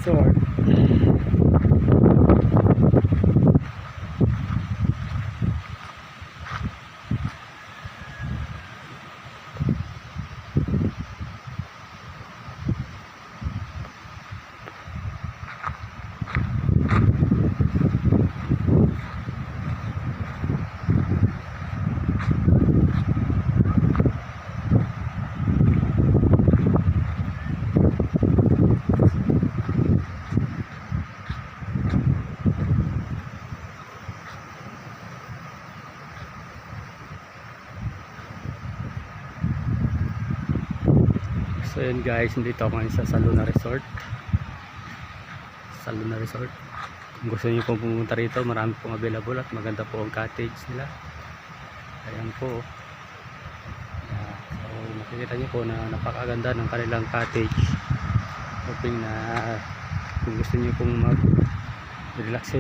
Resort. So yun guys, dito ako ngayon sa Luna Resort. Sa Luna Resort. Kung gusto niyo pong pumunta rito, marami pong available at maganda po ang cottage nila. Ayan po. So makikita niyo po na napakaganda ng kanilang cottage. Hoping na kung gusto niyo pong mag relax,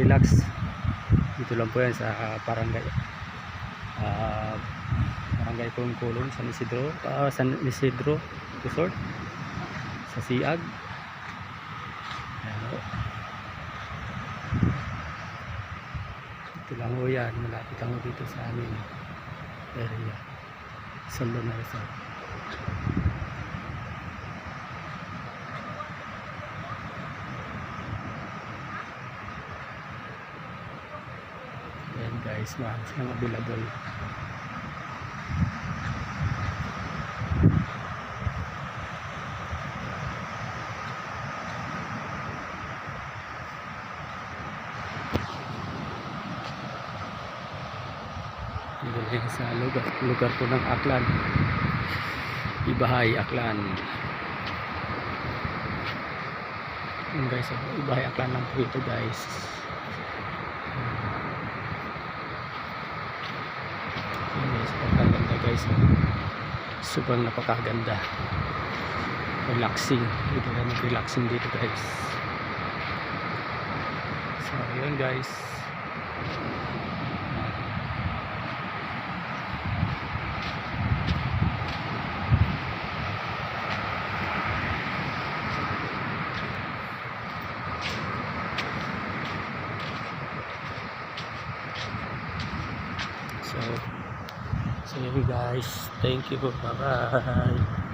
dito lang po yan sa Barangay Barangay Kulong San Isidro Resort sa Siag. Ito lang ho yan, malapit lang ho dito sa amin area sa Luna Resort. Ayan guys, mahal silang available. Dito sa lugar po ng Aklan, Ibahay, Aklan. Yun guys, Ibahay, Aklan lang po ito guys. Yun guys, napakaganda guys. Sobrang napakaganda, relaxing. Dito na mag-relaxing dito guys. So yun guys. So yun guys, thank you, bye bye.